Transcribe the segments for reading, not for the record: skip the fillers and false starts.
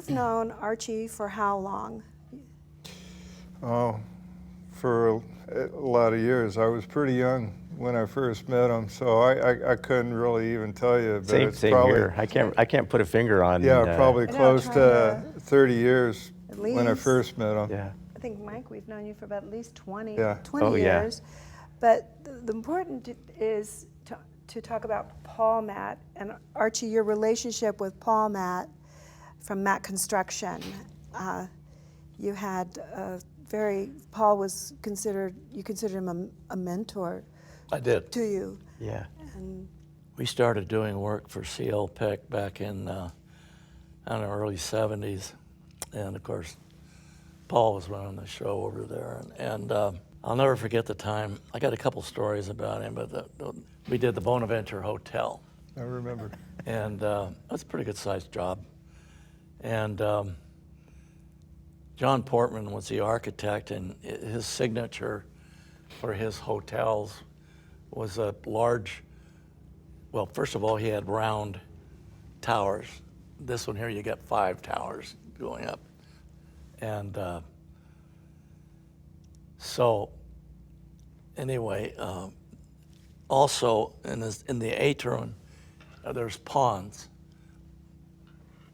You've known Archie for how long? Oh, for a lot of years. I was pretty young when I first met him, so I couldn't really even tell you. But Same it's probably here. I can't put a finger on. probably I know, close trying to to- 30 years At when I least. first met him. Yeah. I think, Mike, we've known you for about at least 20, Yeah. 20 Oh, yeah. years. But the important is to talk about Paul Matt. And Archie, your relationship with Paul Matt from Matt Construction. You had Paul was you considered him a mentor I did. to you. Yeah. And We started doing work for CL Peck back in the early 70s. And of course, Paul was running the show over there. And I'll never forget the time. I got a couple stories about him, but we did the Bonaventure Hotel. I remember. And that's a pretty good sized job. And John Portman was the architect, and his signature for his hotels was a large, well, first of all, he had round towers. This one here, you get 5 towers going up. And so anyway, also in the atrium, there's ponds,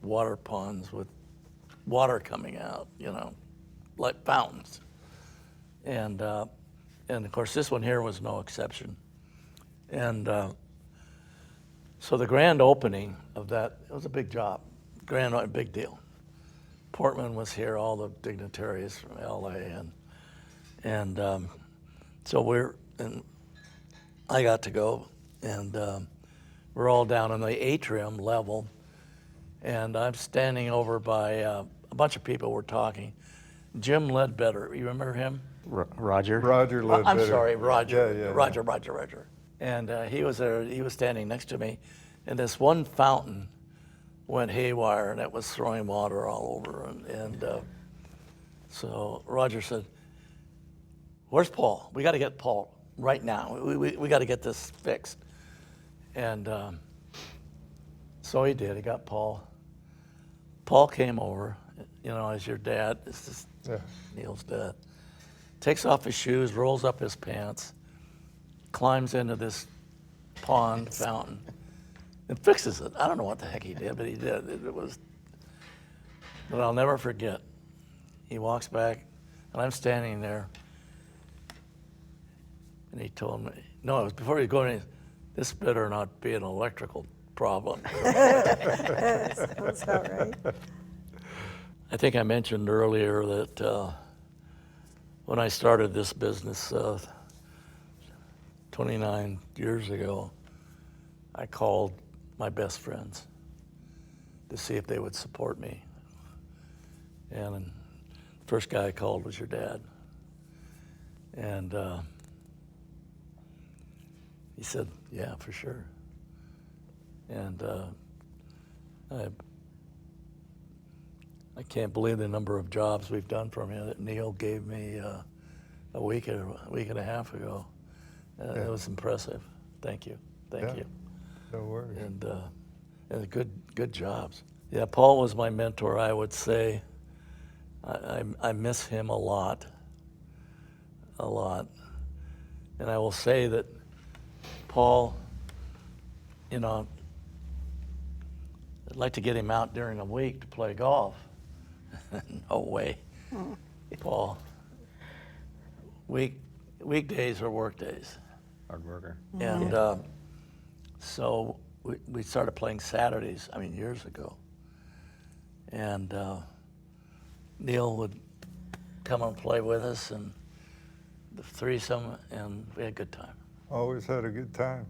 water ponds with water coming out, like fountains. And of course, this one here was no exception. And so the grand opening of that, it was a big job, big deal. Portman was here, all the dignitaries from LA, and so I got to go, and we're all down in the atrium level, and I'm standing over by a bunch of people were talking. Jim Ledbetter, you remember him? Roger. Roger Ledbetter. I'm sorry, Roger. Yeah. Roger. And he was there. He was standing next to me, and this one fountain went haywire, and it was throwing water all over. And so Roger said, "Where's Paul? We got to get Paul right now. We got to get this fixed." And so he did. He got Paul. Paul came over, as your dad. This is Neil's dad. Takes off his shoes, rolls up his pants, climbs into this pond fountain, and fixes it. I don't know what the heck he did, but he did. But I'll never forget. He walks back, and I'm standing there, and he told me, no, it was before he was going, this better not be an electrical problem. sounds about right. I think I mentioned earlier that when I started this business 29 years ago, I called my best friends to see if they would support me. And the first guy I called was your dad. And he said, yeah, for sure. And I can't believe the number of jobs we've done from him that Neil gave me a week and a half ago. It was impressive. Thank you. Thank you. No worries. And good jobs. Yeah, Paul was my mentor, I would say. I miss him a lot. And I will say that Paul, I'd like to get him out during the week to play golf. No way. Paul, weekdays are work days. Hard worker. And so we started playing Saturdays, years ago. And Neil would come and play with us, and the threesome, and we had a good time. Always had a good time.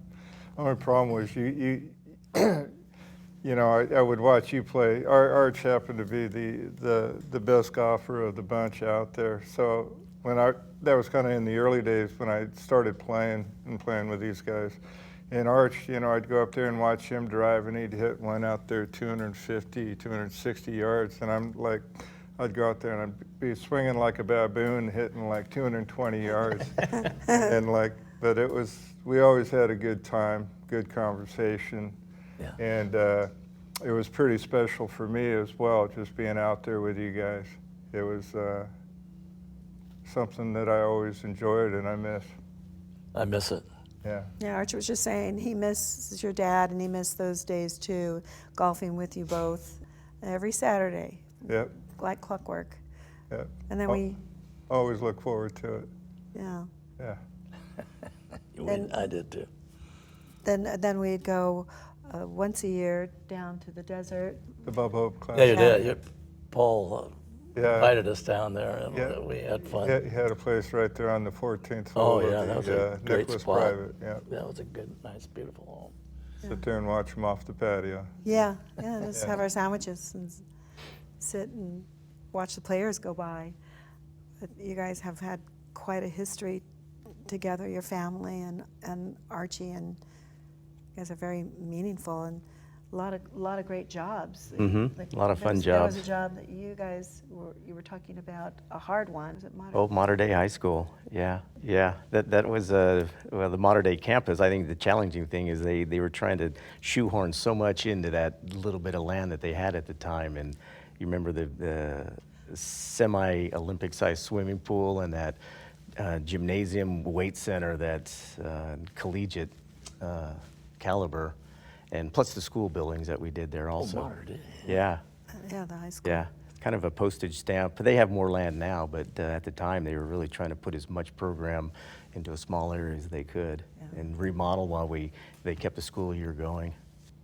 Only problem was you I would watch you play. Arch happened to be the best golfer of the bunch out there. So that was kind of in the early days when I started playing with these guys. And Arch, I'd go up there and watch him drive, and he'd hit one out there 250, 260 yards. And I'd go out there and I'd be swinging like a baboon, hitting like 220 yards. But we always had a good time, good conversation. Yeah. And it was pretty special for me as well, just being out there with you guys. It was something that I always enjoyed and I miss. I miss it. Yeah. Yeah, Archie was just saying he misses your dad and he missed those days too, golfing with you both every Saturday, Yep. like clockwork. Yep. And then Oh. we, Always look forward to it. yeah, Yeah. I did too. then we'd go once a year down to the desert. The Bob Hope class. Yeah, you did. Paul Yeah. invited us down there, and Yeah. we had fun. Yeah, he had a place right there on the 14th Oh, hole yeah, of that was the a great Nicholas spot. Private. Yeah. That was a good, nice, beautiful home. Sit there and watch them off the patio. Yeah, yeah, just Yeah. have our sandwiches and sit and watch the players go by. But you guys have had quite a history together, your family and Archie, and you guys are very meaningful and a lot of great jobs. Mhm, a lot of fun There was a jobs. job that you guys were talking about, a hard one. Was it modern? Oh, Mater Dei High School. Yeah, yeah. That was well, the Mater Dei campus. I think the challenging thing is they were trying to shoehorn so much into that little bit of land that they had at the time. And you remember the semi-Olympic sized swimming pool and that gymnasium weight center that's collegiate caliber, and plus the school buildings that we did there also. Mater Dei. Yeah. Yeah, the high school. Yeah, kind of a postage stamp. They have more land now, but at the time they were really trying to put as much program into a small area as they could and remodel while they kept the school year going.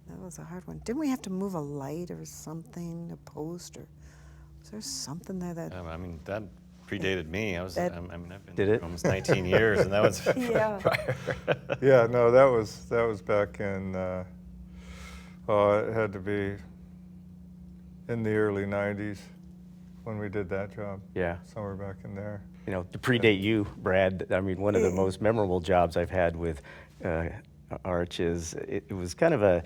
That was a hard one. Didn't we have to move a light or something, a post, or was there something there that? I mean, that predated me. I've been Did here it? almost 19 years, and that was Yeah. prior. Yeah, no, that was back in, it had to be in the early 90s when we did that job. Yeah. Somewhere back in there. You know, to predate you, Brad, I mean, one of the most memorable jobs I've had with Arch is it was kind of a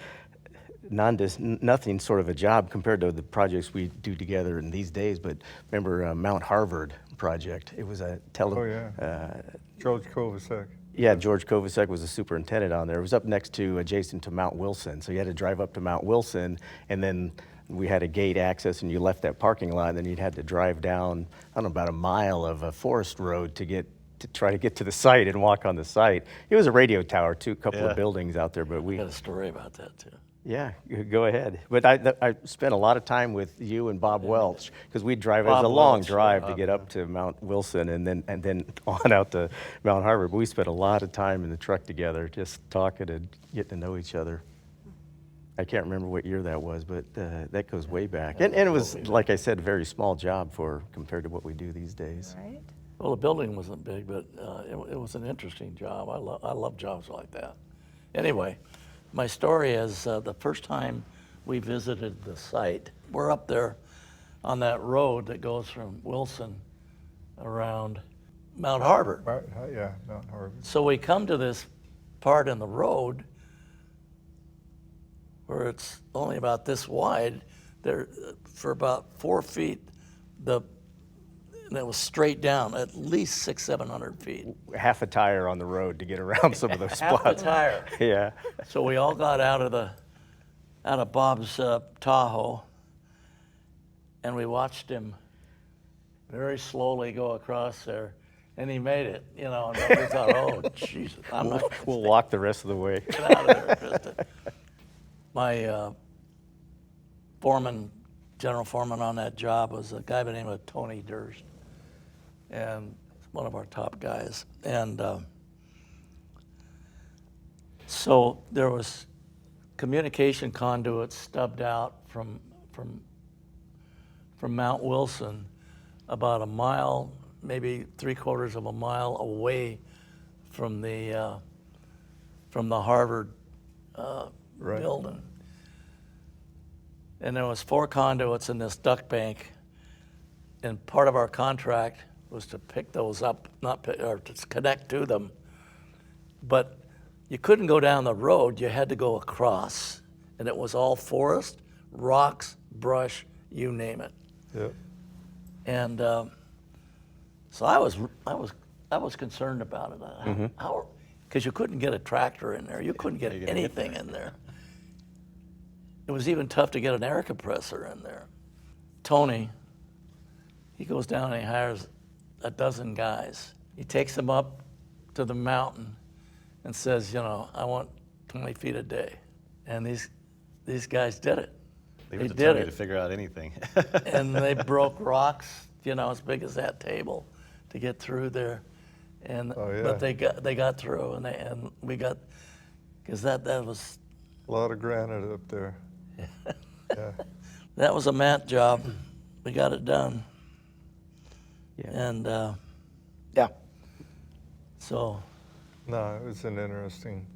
nothing sort of a job compared to the projects we do together in these days. But remember Mount Harvard project? It was a Oh, yeah. George Kovacic. Yeah, George Kovacic was the superintendent on there. It was up next to, adjacent to Mount Wilson. So you had to drive up to Mount Wilson, and then we had a gate access, and you left that parking lot, and then you'd had to drive down, I don't know, about a mile of a forest road to try to get to the site and walk on the site. It was a radio tower, too, a couple Yeah. of buildings out there, but I got a story about that too. yeah, go ahead. But I spent a lot of time with you and Bob Welch because we'd drive. It was Bob a long Welch, drive to Bob, get up to Mount Wilson and then on out to Mount Harvard. But we spent a lot of time in the truck together, just talking and getting to know each other. I can't remember what year that was, but that goes way back. And it was, like I said, a very small job compared to what we do these days. Right? Well, the building wasn't big, but it was an interesting job. I love jobs like that. Anyway, my story is the first time we visited the site, we're up there on that road that goes from Wilson around Mount Harvard. Right, yeah, Mount Harvard. So we come to this part in the road where it's only about this wide. There, for about 4 feet, and it was straight down, at least 600-700 feet. Half a tire on the road to get around some of those Half spots. the tire. Yeah. So we all got out of Bob's Tahoe, and we watched him very slowly go across there, and he made it. You know, and we thought, oh, Jesus, I'm not gonna We'll walk the rest of the way. get out of there, Krista. My general foreman on that job was a guy by the name of Tony Durst, and one of our top guys. And so there was communication conduits stubbed out from Mount Wilson about a mile, maybe 3/4 of a mile away from the Harvard Right. building. And there was 4 conduits in this duct bank, and part of our contract was to pick those up, or to connect to them. But you couldn't go down the road, you had to go across. And it was all forest, rocks, brush, you name it. Yep. And so I was concerned about it. Because you couldn't get a tractor in there, you couldn't get anything in there. it was even tough to get an air compressor in there. Tony, he goes down and he hires a dozen guys. He takes them up to the mountain and says, you know, I want 20 feet a day. And these guys did it. They They were did determined it. to figure out anything. And they broke rocks, you know, as big as that table to get through there. And Oh, yeah. but they got through, and we got, because that was A lot of granite up there. Yeah. that was a Matt job. We got it done. Yeah. And Yeah. so No, it was an interesting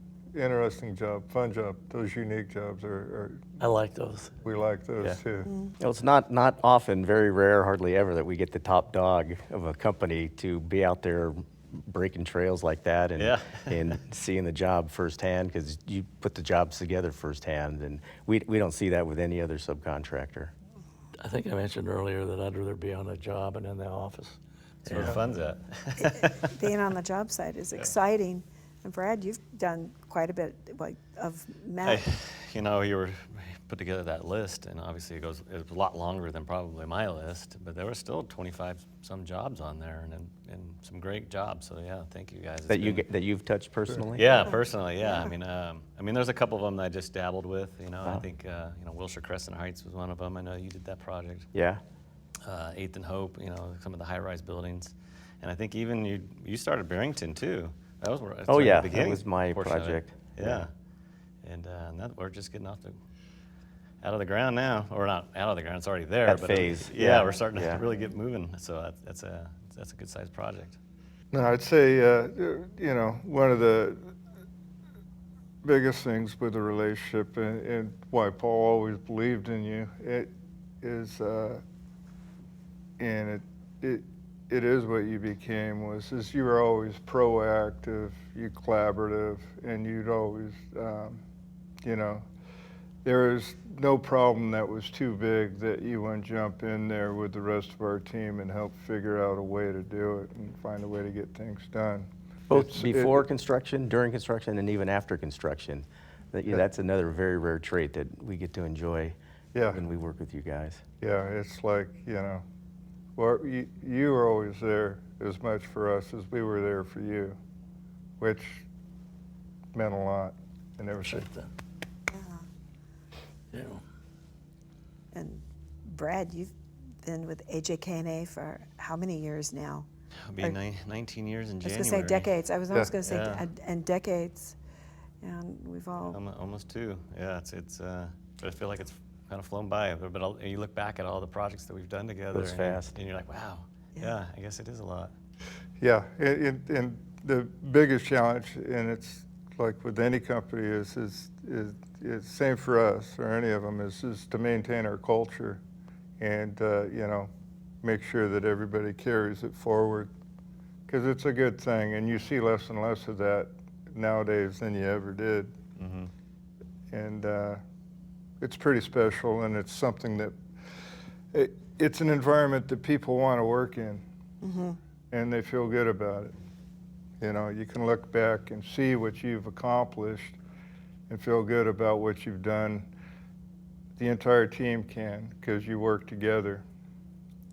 job, fun job. Those unique jobs are I like those. we like those Yeah. too. Well, it's not often, very rare, hardly ever, that we get the top dog of a company to be out there breaking trails like that and Yeah. and seeing the job firsthand, because you put the jobs together firsthand, and we don't see that with any other subcontractor. I think I mentioned earlier that I'd rather be on a job and in the office. That's where the fun's at. Being on the job site is exciting. And Brad, you've done quite a bit of Matt. You know, you were put together that list, and obviously it was a lot longer than probably my list, but there were still 25 some jobs on there, and some great jobs. So yeah, thank you guys. It's That been- you've touched personally. Yeah, personally, yeah. I mean, there's a couple of them that I just dabbled with. You know, I think you know, Wilshire Crescent Heights was one of them. I know you did that project. Yeah. 8th and Hope, you know, some of the high-rise buildings, and I think even you started Barrington too. That was where that's Oh, sort of yeah, the that beginning was my portion of it. project. Yeah, and that we're just getting out of the ground now, or not out of the ground. It's already there. That but phase, yeah, yeah, we're starting yeah. to really get moving. So that's a good sized project. No, I'd say you know, one of the biggest things with the relationship and why Paul always believed in you, it is and it is what you became, is you were always proactive, you collaborative, and you'd always you know, there is no problem that was too big that you wouldn't jump in there with the rest of our team and help figure out a way to do it and find a way to get things done. Both before construction, during construction, and even after construction. Yeah. That's another very rare trait that we get to enjoy Yeah. when we work with you guys. Yeah, it's like, you know, well, you were always there as much for us as we were there for you, which meant a lot and everything. Appreciate that. Yeah. Yeah. And Brad, you've been with AJK&A for how many years now? It'll be 19 years in I was January. going to say decades. I was almost Yeah. going to say Yeah. and decades. And we've all, Almost 2. Yeah, it's. But I feel like it's kind of flown by. But you look back at all the projects that we've done together. Goes and fast. And you're like, wow. Yeah. Yeah, I guess it is a lot. Yeah, and the biggest challenge, and it's like with any company, is same for us or any of them, is to maintain our culture and, you know, make sure that everybody carries it forward. Because it's a good thing, and you see less and less of that nowadays than you ever did. Mm-hmm. And it's pretty special, and it's something that, it's an environment that people want to work in, and they feel good about it. You know, you can look back and see what you've accomplished and feel good about what you've done. The entire team can, because you work together.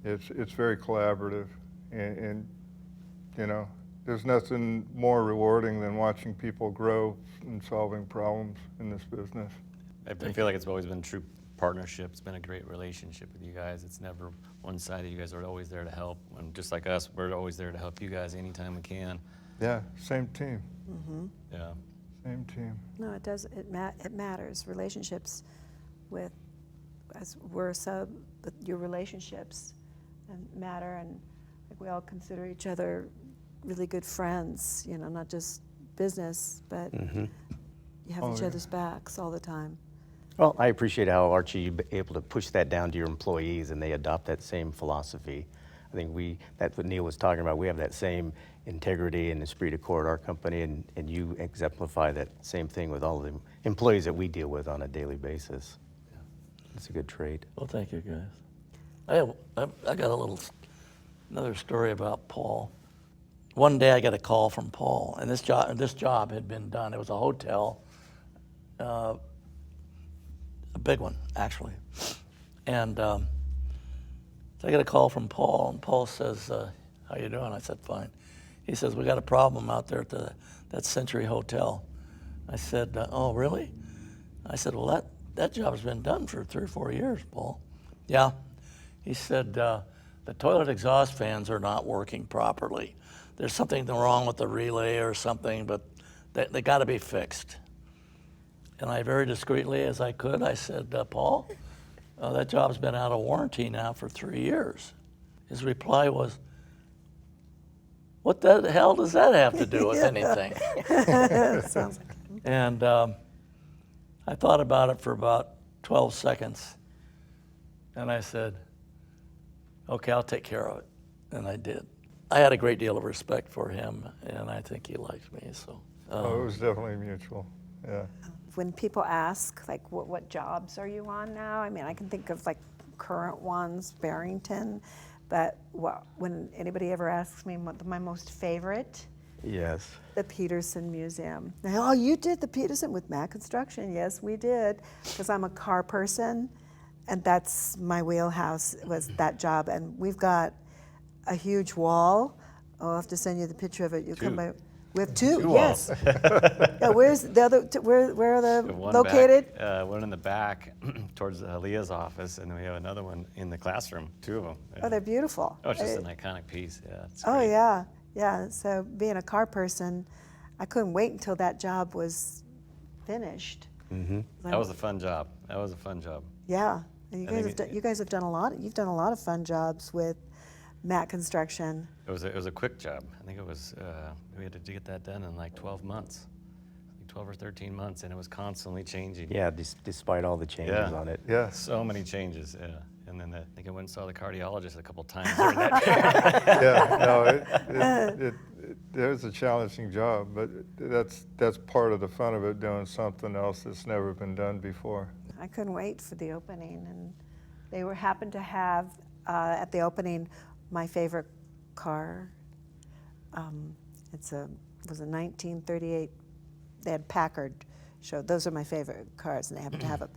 It's very collaborative, and you know, there's nothing more rewarding than watching people grow and solving problems in this business. I feel like it's always been a true partnership. It's been a great relationship with you guys. It's never one-sided. You guys are always there to help. And just like us, we're always there to help you guys anytime we can. Yeah, same team, Yeah. same team. no, it does, it matters. Relationships with, as we're a sub, but your relationships matter, and like we all consider each other really good friends, you know, not just business, but you have Oh, each yeah. other's backs all the time. Well, I appreciate how, Archie, you've been able to push that down to your employees and they adopt that same philosophy. I think that's what Neil was talking about. We have that same integrity and esprit de corps at our company, and you exemplify that same thing with all the employees that we deal with on a daily basis. It's a good trait. Well, thank you, guys. I got another story about Paul. One day I got a call from Paul, and this job had been done. It was a hotel. a big one, actually. And so I get a call from Paul, and Paul says, how you doing? I said, fine. He says, we got a problem out there at that Century Hotel. I said, oh, really? I said, well, that job's been done for 3 or 4 years, Paul. Yeah. He said, the toilet exhaust fans are not working properly. There's something wrong with the relay or something, but they got to be fixed. And I very discreetly, as I could, I said, Paul, that job's been out of warranty now for 3 years. His reply was, what the hell does that have to do with anything? Sounds like And I thought about it for about 12 seconds. And I said, okay, I'll take care of it. And I did. I had a great deal of respect for him, and I think he liked me. So. Oh, it was definitely mutual. Yeah. when people ask, like, what jobs are you on now? I mean, I can think of like current ones, Barrington, but when anybody ever asks me what my most favorite, Yes. the Peterson Museum. Oh, you did the Peterson with Matt Construction? Yes, we did, because I'm a car person, and that's my wheelhouse, was that job. And we've got a huge wall. I'll have to send you the picture of it. You come by. We have two. Yes. Yeah, where's the other? Where are they One located? Back, one in the back towards Leah's office, and then we have another one in the classroom. Two of them. Yeah. Oh, they're beautiful. Oh, it's just an iconic piece. Yeah. It's Oh great. yeah, yeah. So being a car person, I couldn't wait until that job was finished. Mm-hmm. That was a fun job. That was a fun job. Yeah, and you I guys think have done, you guys have done a lot. You've done a lot of fun jobs with Matt Construction. It was a quick job. I think it was we had to get that done in like 12 months, like 12 or 13 months, and it was constantly changing. Yeah, despite all the changes Yeah. on it. Yes. So many changes. Yeah. And then I think I went and saw the cardiologist a couple times during that period. Yeah, no, it was a challenging job, but that's part of the fun of it, doing something else that's never been done before. I couldn't wait for the opening, and they happened to have at the opening my favorite car. It was a 1938. They had Packard show. Those are my favorite cars, and they happened to have a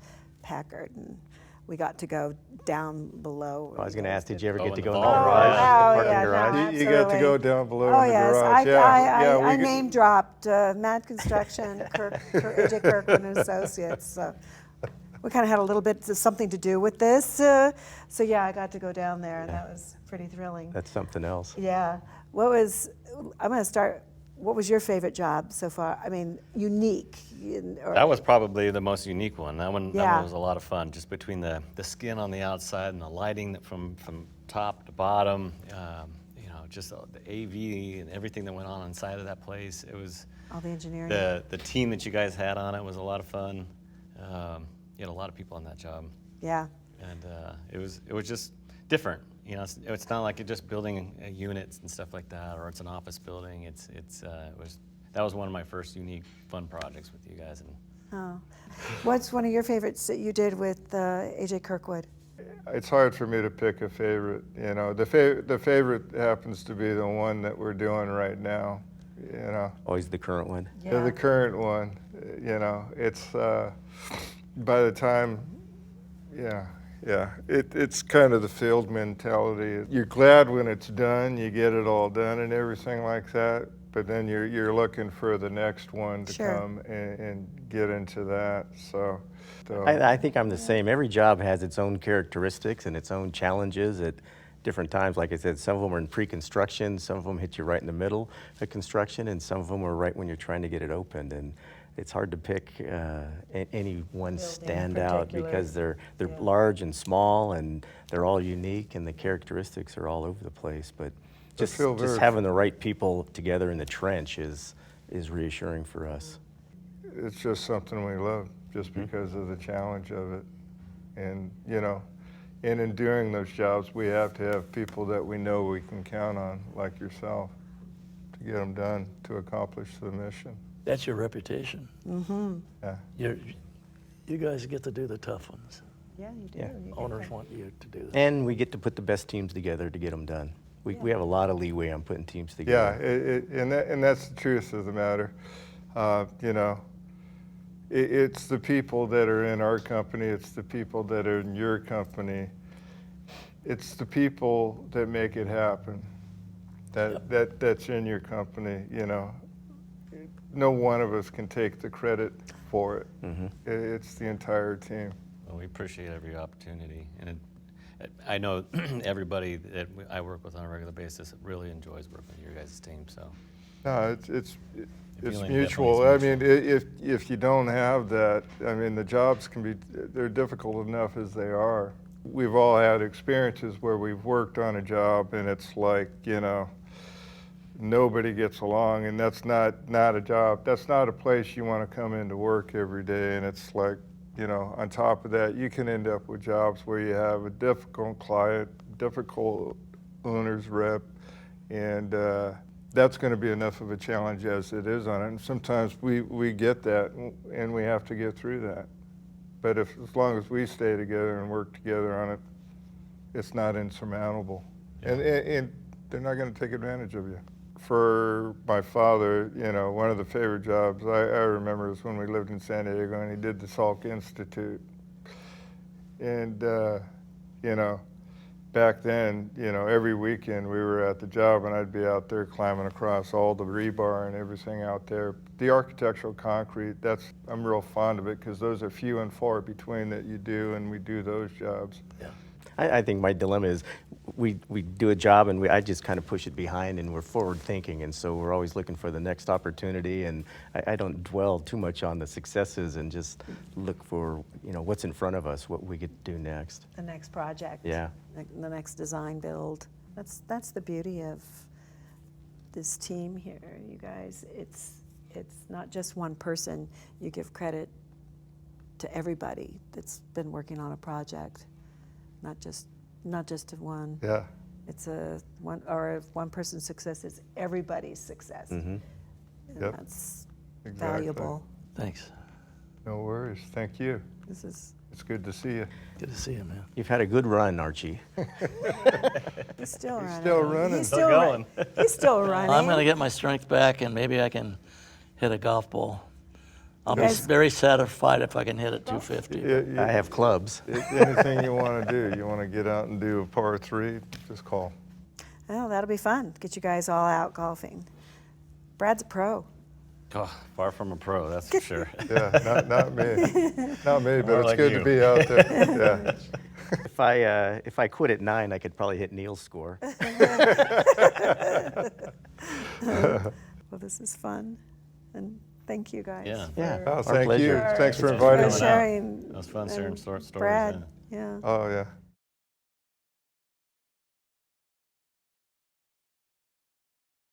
Packard, and we got to go down below. I was going to ask, did you ever Oh, get in to the go in the vault. garage? Oh, the parking yeah, garage? no. You got to Absolutely. go down below Oh in the yes, garage. I we name dropped Matt Construction, AJ Kirkwood and Associates. So we kind of had a little bit something to do with this. So yeah, I got to go down there, and that was pretty thrilling. That's something else. Yeah. I'm going to start. What was your favorite job so far? I mean, unique. That was probably the most unique one. That one Yeah. was a lot of fun, just between the skin on the outside and the lighting from top to bottom. Just the AV and everything that went on inside of that place. It was All the engineering. the team that you guys had on it was a lot of fun. You had a lot of people on that job, Yeah. and it was just different. It's not like you're just building units and stuff like that, or it's an office building. That was one of my first unique fun projects with you guys. And Oh. What's one of your favorites that you did with AJ Kirkwood? It's hard for me to pick a favorite. The favorite happens to be the one that we're doing right now. Always the current one. The current one. It's by the time, it's kind of the field mentality. You're glad when it's done, you get it all done and everything like that, but then you're looking for the next one to Sure. come and get into that. So I think I'm the same. Every job has its own characteristics and its own challenges at different times. Like I said, some of them are in pre-construction, some of them hit you right in the middle of construction, and some of them are right when you're trying to get it opened. And it's hard to pick any one standout particular. because they're large and small, and they're all unique, and the characteristics are all over the place. But just feel very- having the right people together in the trench is reassuring for us. it's just something we love just because of the challenge of it. And, and in doing those jobs, we have to have people that we know we can count on, like yourself, to get them done, to accomplish the mission. That's your reputation. Yeah. You guys get to do the tough ones. Yeah, you do. Yeah. You get Owners that. want you to do that. And we get to put the best teams together to get them done. We have a lot of leeway on putting teams together. Yeah, and that's the truth of the matter. It's the people that are in our company, it's the people that are in your company. It's the people that make it happen, that's in your company, you know. No one of us can take the credit for it. It's the entire team. Well, we appreciate every opportunity, and I know everybody that I work with on a regular basis really enjoys working with your guys' team. So No, it's feeling mutual. definitely I is mean, if you don't have that, I mean, the jobs can be, they're difficult enough as they are. We've all had experiences where we've worked on a job and it's like, you know, nobody gets along, and that's not a job. That's not a place you want to come into work every day. And it's like, you know, on top of that, you can end up with jobs where you have a difficult client, difficult owner's rep, and that's going to be enough of a challenge as it is on it. And sometimes we get that, and we have to get through that. But as long as we stay together and work together on it, it's not insurmountable. Yeah. And they're not going to take advantage of you. For my father, you know, one of the favorite jobs I remember is when we lived in San Diego and he did the Salk Institute. And, you know, back then, you know, every weekend we were at the job and I'd be out there climbing across all the rebar and everything out there. The architectural concrete, I'm real fond of it because those are few and far between that you do, and we do those jobs. Yeah. I think my dilemma is we do a job and I just kind of push it behind, and we're forward thinking, and so we're always looking for the next opportunity, and I don't dwell too much on the successes and just look for, you know, what's in front of us, what we get to do next. The next project. Yeah. The next design build. That's the beauty of this team here, you guys. It's not just one person. You give credit to everybody that's been working on a project, not just to one. Yeah. It's if one person's success is everybody's success. And Yep. that's Exactly. valuable. Thanks. No worries. Thank you. It's good to see you. Good to see you, man. You've had a good run, Archie. He's still running. still running. He's Still still going. He's still running. I'm going to get my strength back, and maybe I can hit a golf ball. I'll be Guys- very satisfied if I can hit it 250. I have clubs. Anything you want to do, you want to get out and do a par 3, just call. Oh, that'll be fun. Get you guys all out golfing. Brad's a pro. Oh, far from a pro, that's for sure. Yeah, not me. Not me, but More it's like good you. to be out there. Yeah. If I quit at 9, I could probably hit Neil's score. Well, this is fun, and thank you guys. Yeah. Yeah. for- Oh, Our thank pleasure. you. Thanks for Thanks for inviting for me. coming out. sharing. It was fun sharing and stories. Brad, yeah. Oh, yeah.